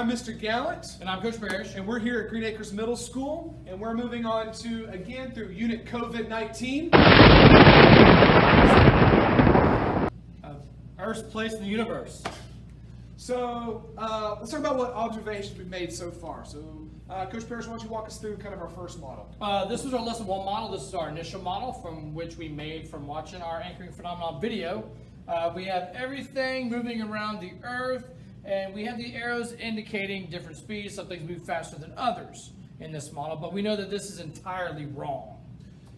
I'm Mr. Gallant. And I'm Coach Parrish. And we're here at Green Acres Middle School. And we're moving on to, again, through Unit COVID-19. Earth's place in the universe. So, let's talk about what observations we've made so far. So, Coach Parrish, why don't you walk us through kind of our first model? This was our lesson 1 model. This is our initial model from which we made from watching our anchoring phenomenon video. We have everything moving around the Earth, and we have the arrows indicating different speeds. Some things move faster than others in this model, but we know that this is entirely wrong.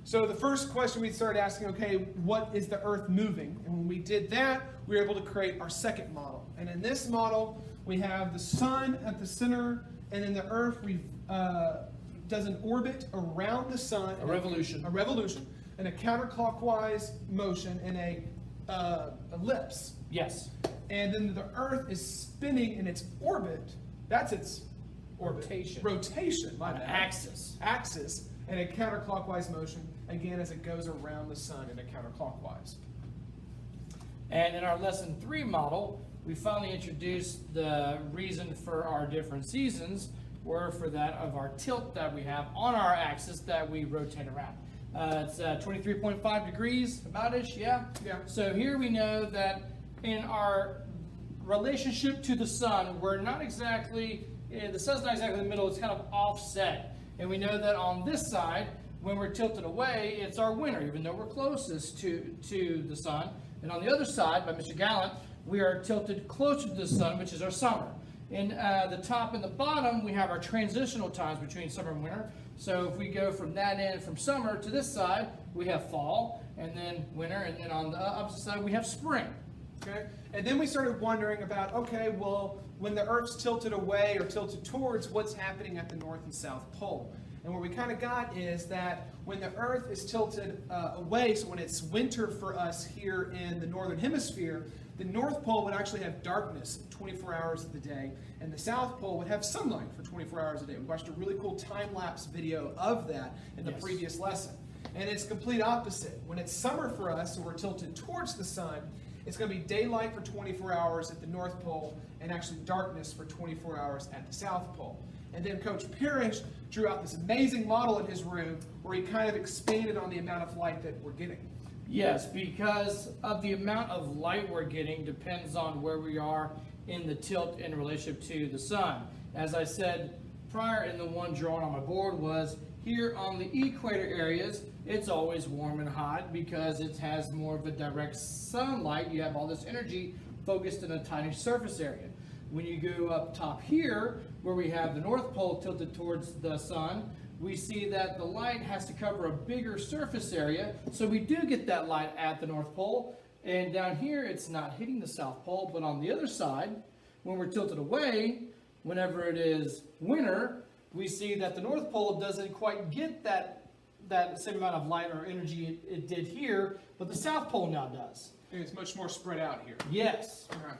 So the first question we started asking, okay, what is the Earth moving? And when we did that, we were able to create our second model. And in this model, we have the sun at the center, and then the Earth does an orbit around the sun. A revolution. A revolution, and a counterclockwise motion, and a ellipse. Yes. And then the Earth is spinning in its orbit. That's its orbit. Rotation. My bad. Axis. And a counterclockwise motion, again, as it goes around the sun in a counterclockwise. And in our lesson 3 model, we finally introduced the reason for our different seasons were for that of our tilt that we have on our axis that we rotate around. It's 23.5 degrees, about-ish, yeah? Yeah. So here we know that in our relationship to the sun, we're not exactly, the sun's not exactly in the middle, it's kind of offset. And we know that on this side, when we're tilted away, it's our winter, even though we're closest to the sun. And on the other side, by Mr. Gallant, we are tilted closer to the sun, which is our summer. In the top and the bottom, we have our transitional times between summer and winter. So if we go from that end, from summer to this side, we have fall, and then winter, and then on the opposite side, we have spring. Okay? And then we started wondering about, okay, well, when the Earth's tilted away or tilted towards, what's happening at the North and South Pole? And where we kind of got is that when the Earth is tilted away, so when it's winter for us here in the Northern Hemisphere, the North Pole would actually have darkness 24 hours of the day, and the South Pole would have sunlight for 24 hours a day. We watched a really cool time-lapse video of that in the previous lesson. And it's complete opposite. When it's summer for us, so we're tilted towards the sun, it's going to be daylight for 24 hours at the North Pole and actually darkness for 24 hours at the South Pole. And then Coach Parrish drew out this amazing model in his room where he kind of expanded on the amount of light that we're getting. Yes, because of the amount of light we're getting depends on where we are in the tilt in relationship to the sun. As I said prior in the one drawn on my board was here on the equator areas, it's always warm and hot because it has more of a direct sunlight. You have all this energy focused in a tiny surface area. When you go up top here, where we have the North Pole tilted towards the sun, we see that the light has to cover a bigger surface area, so we do get that light at the North Pole. And down here, it's not hitting the South Pole, but on the other side, when we're tilted away, whenever it is winter, we see that the North Pole doesn't quite get that same amount of light or energy it did here, but the South Pole now does. And it's much more spread out here. Yes. Okay.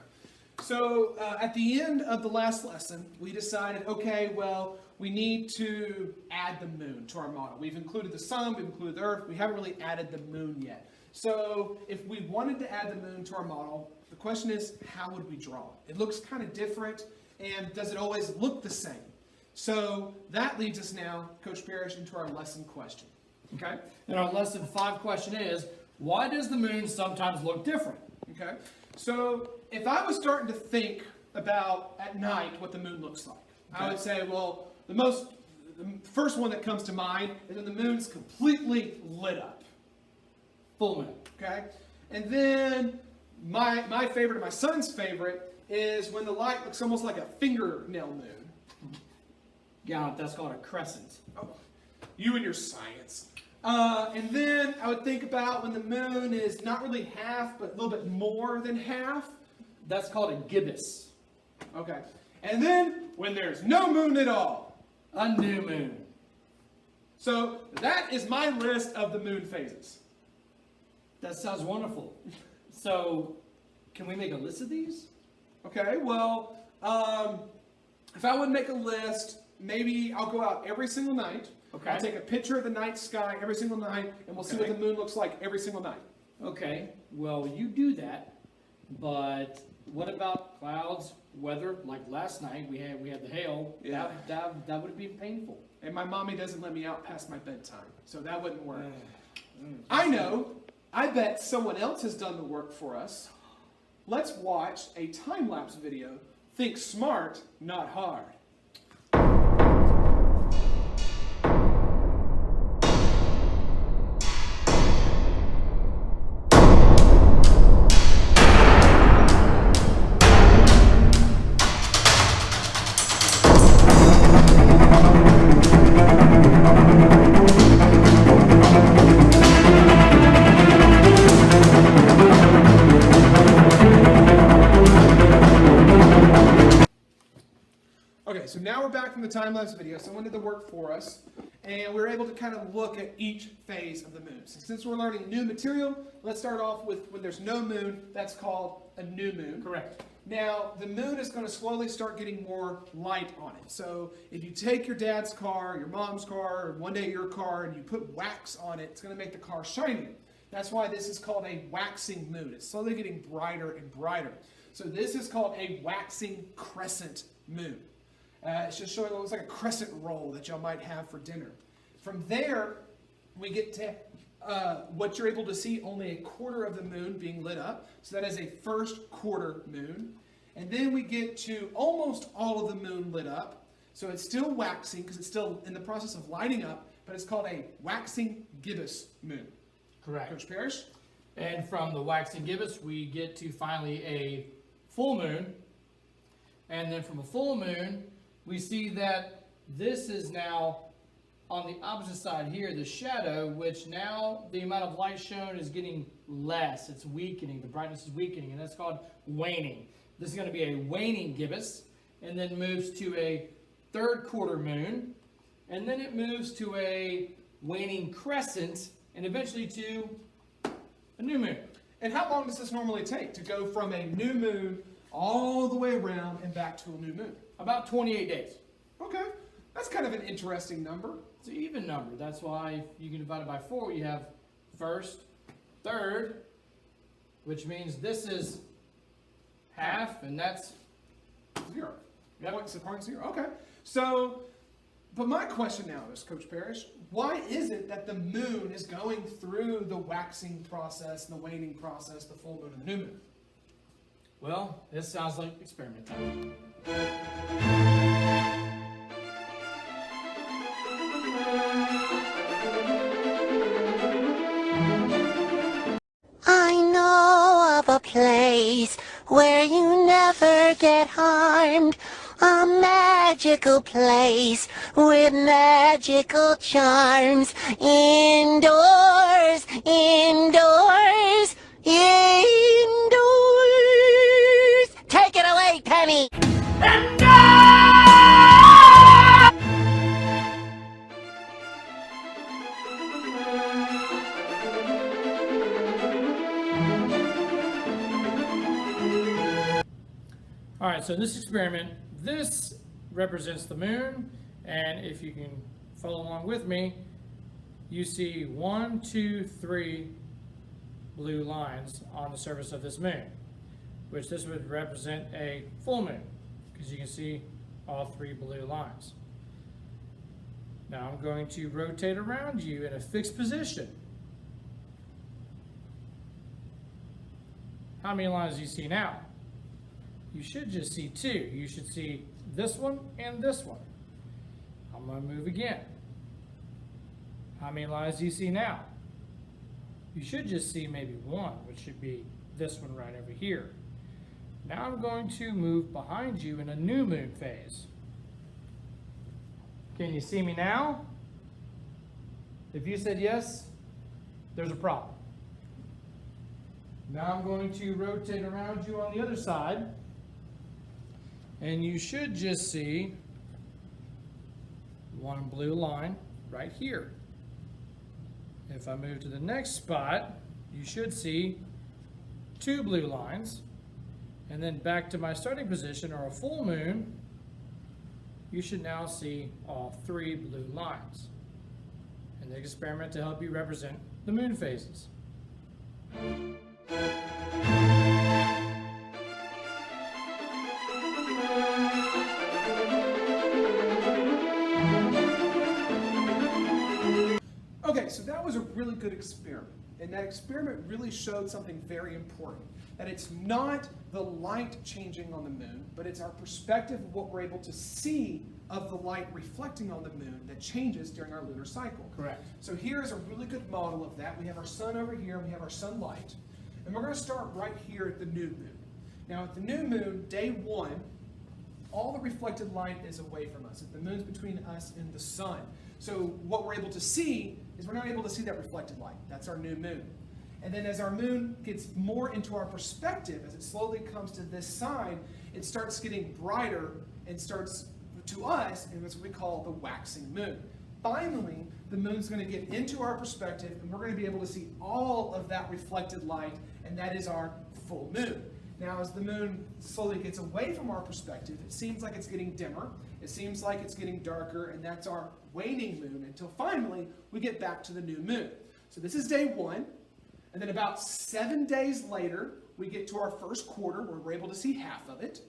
So at the end of the last lesson, we decided, okay, well, we need to add the moon to our model. We've included the sun, we've included the Earth, we haven't really added the moon yet. So if we wanted to add the moon to our model, the question is, how would we draw it? It looks kind of different, and does it always look the same? So that leads us now, Coach Parrish, into our lesson question. Okay. And our lesson 5 question is, why does the moon sometimes look different? Okay. So if I was starting to think about at night what the moon looks like, okay, I would say, well, the first one that comes to mind is when the moon's completely lit up. Full moon. Okay? And then my favorite, and my son's favorite, is when the light looks almost like a fingernail moon. Yeah, that's called a crescent. Oh, you and your science. And then I would think about when the moon is not really half, but a little bit more than half. That's called a gibbous. Okay. And then when there's no moon at all. A new moon. So that is my list of the moon phases. That sounds wonderful. So can we make a list of these? Okay, well, if I would make a list, maybe I'll go out every single night. Okay. I'll take a picture of the night sky every single night, and we'll see what the moon looks like every single night. Okay, well, you do that, but what about clouds, weather, like last night, we had the hail. Yeah. That would be painful. And my mommy doesn't let me out past my bedtime, so that wouldn't work. I know. I bet someone else has done the work for us. Let's watch a time-lapse video. Think smart, not hard. Okay, so now we're back from the time-lapse video. Someone did the work for us, and we were able to kind of look at each phase of the moon. So since we're learning new material, let's start off with when there's no moon. That's called a new moon. Correct. Now, the moon is going to slowly start getting more light on it. So if you take your dad's car, your mom's car, or one day your car, and you put wax on it, it's going to make the car shiny. That's why this is called a waxing moon. It's slowly getting brighter and brighter. So this is called a waxing crescent moon. It's just showing what looks like a crescent roll that y'all might have for dinner. From there, we get to what you're able to see, only a quarter of the moon being lit up. So that is a first quarter moon. And then we get to almost all of the moon lit up. So it's still waxing because it's still in the process of lighting up, but it's called a waxing gibbous moon. Correct. Coach Parrish? And from the waxing gibbous, we get to finally a full moon. And then from a full moon, we see that this is now on the opposite side here, the shadow, which now the amount of light shown is getting less. It's weakening. The brightness is weakening, and that's called waning. This is going to be a waning gibbous, and then moves to a third quarter moon, and then it moves to a waning crescent, and eventually to a new moon. And how long does this normally take to go from a new moon all the way around and back to a new moon? About 28 days. Okay, that's kind of an interesting number. It's an even number. That's why you can divide it by 4. You have first, third, which means this is half, and that's 0. Yep. Point 0. Okay. So, but my question now is, Coach Parrish, why is it that the moon is going through the waxing process, the waning process, the full moon, and the new moon? Well, this sounds like experiment time. I know of a place where you never get harmed. A magical place with magical charms. Indoors, indoors, indoors. Take it away, Penny. All right, so in this experiment, this represents the moon, and if you can follow along with me, you see 1, 2, 3 blue lines on the surface of this moon, which this would represent a full moon, because you can see all 3 blue lines. Now I'm going to rotate around you in a fixed position. How many lines do you see now? You should just see 2. You should see this one and this one. I'm going to move again. How many lines do you see now? You should just see maybe 1, which should be this one right over here. Now I'm going to move behind you in a new moon phase. Can you see me now? If you said yes, there's a problem. Now I'm going to rotate around you on the other side, and you should just see 1 blue line right here. If I move to the next spot, you should see 2 blue lines, and then back to my starting position, or a full moon, you should now see all 3 blue lines. And the experiment to help you represent the moon phases. Okay, so that was a really good experiment. And that experiment really showed something very important. That it's not the light changing on the moon, but it's our perspective of what we're able to see of the light reflecting on the moon that changes during our lunar cycle. Correct. So here's a really good model of that. We have our sun over here, and we have our sunlight. And we're going to start right here at the new moon. Now at the new moon, day 1, all the reflected light is away from us. The moon's between us and the sun. So what we're able to see is we're not able to see that reflected light. That's our new moon. And then as our moon gets more into our perspective, as it slowly comes to this side, it starts getting brighter and starts, to us, and that's what we call the waxing moon. Finally, the moon's going to get into our perspective, and we're going to be able to see all of that reflected light, and that is our full moon. Now, as the moon slowly gets away from our perspective, it seems like it's getting dimmer, it seems like it's getting darker, and that's our waning moon, until finally we get back to the new moon. So this is day 1, and then about 7 days later, we get to our first quarter, where we're able to see half of it.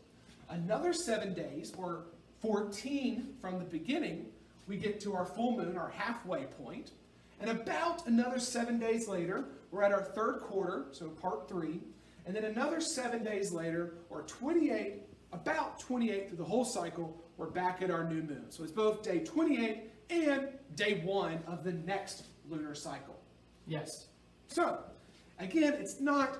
Another 7 days, or 14 from the beginning, we get to our full moon, our halfway point. And about another 7 days later, we're at our third quarter, so part 3. And then another 7 days later, or 28, about 28 through the whole cycle, we're back at our new moon. So it's both day 28 and day 1 of the next lunar cycle. Yes. So, again, it's not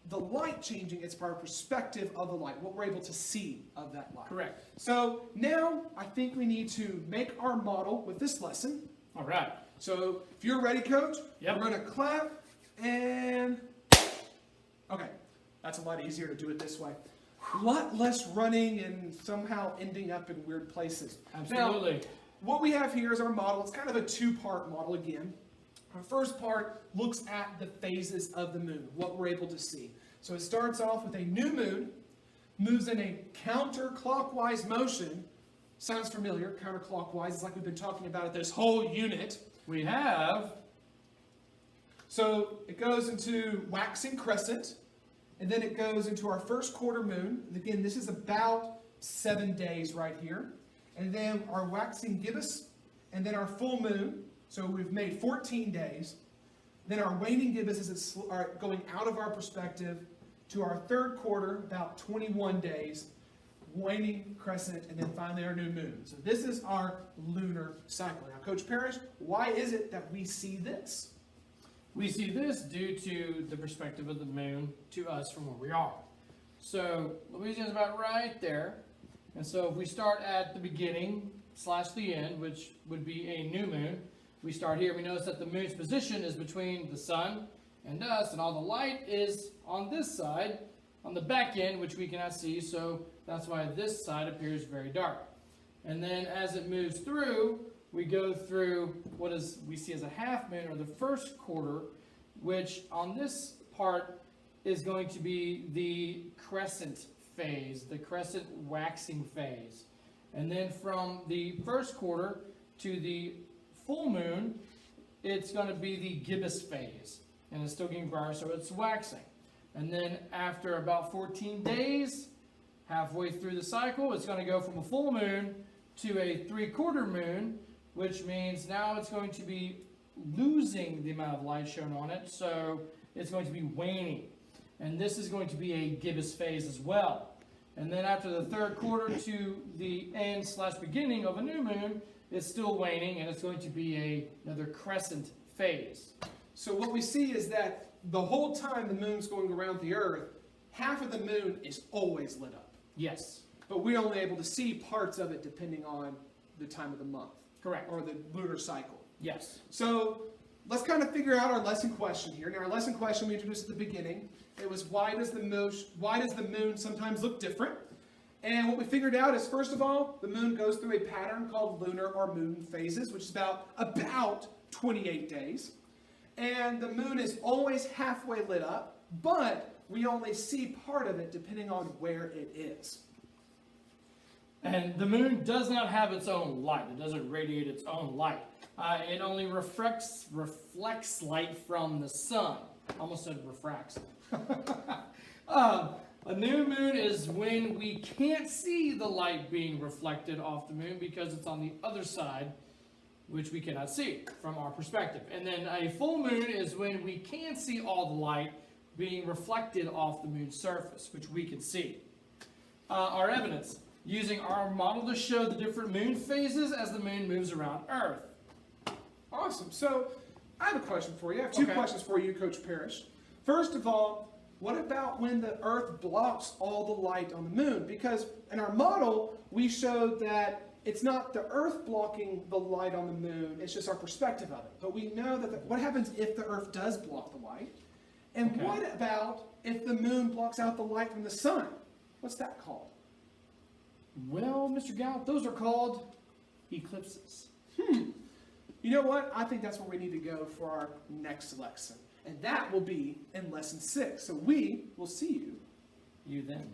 the light changing, it's our perspective of the light, what we're able to see of that light. Correct. So now I think we need to make our model with this lesson. All right. So if you're ready, Coach, Yep. we're going to clap and... Okay, that's a lot easier to do it this way. A lot less running and somehow ending up in weird places. Absolutely. Now, what we have here is our model. It's kind of a 2-part model again. Our first part looks at the phases of the moon, what we're able to see. So it starts off with a new moon, moves in a counterclockwise motion. Sounds familiar, counterclockwise. It's like we've been talking about it this whole unit. We have. So it goes into waxing crescent, and then it goes into our first quarter moon. And again, this is about 7 days right here. And then our waxing gibbous, and then our full moon. So we've made 14 days. Then our waning gibbous is going out of our perspective to our third quarter, about 21 days, waning crescent, and then finally our new moon. So this is our lunar cycle. Now, Coach Parrish, why is it that we see this? We see this due to the perspective of the moon to us from where we are. So Louisiana's about right there. And so if we start at the beginning / the end, which would be a new moon, we start here. We notice that the moon's position is between the sun and us, and all the light is on this side, on the back end, which we cannot see, so that's why this side appears very dark. And then as it moves through, we go through what we see as a half moon, or the first quarter, which on this part is going to be the crescent phase, the crescent waxing phase. And then from the first quarter to the full moon, it's going to be the gibbous phase, and it's still getting brighter, so it's waxing. And then after about 14 days, halfway through the cycle, it's going to go from a full moon to a 3/4 moon, which means now it's going to be losing the amount of light shown on it, so it's going to be waning. And this is going to be a gibbous phase as well. And then after the third quarter to the end / beginning of a new moon, it's still waning, and it's going to be another crescent phase. So what we see is that the whole time the moon's going around the Earth, half of the moon is always lit up. Yes. But we're only able to see parts of it depending on the time of the month. Correct. Or the lunar cycle. Yes. So let's kind of figure out our lesson question here. Now, our lesson question we introduced at the beginning, it was why does the moon sometimes look different? And what we figured out is, first of all, the moon goes through a pattern called lunar or moon phases, which is about 28 days. And the moon is always halfway lit up, but we only see part of it depending on where it is. And the moon does not have its own light. It doesn't radiate its own light. It only reflects light from the sun. Almost said refracts. A new moon is when we can't see the light being reflected off the moon because it's on the other side, which we cannot see from our perspective. And then a full moon is when we can see all the light being reflected off the moon's surface, which we can see. Our evidence, using our model to show the different moon phases as the moon moves around Earth. Awesome. So I have a question for you. I have two Okay. questions for you, Coach Parrish. First of all, what about when the Earth blocks all the light on the moon? Because in our model, we showed that it's not the Earth blocking the light on the moon, it's just our perspective of it. But we know that what happens if the Earth does block the light? And Okay. what about if the moon blocks out the light from the sun? What's that called? Well, Mr. Gallant, those are called eclipses. You know what? I think that's where we need to go for our next lesson. And that will be in lesson 6. So we will see you You then.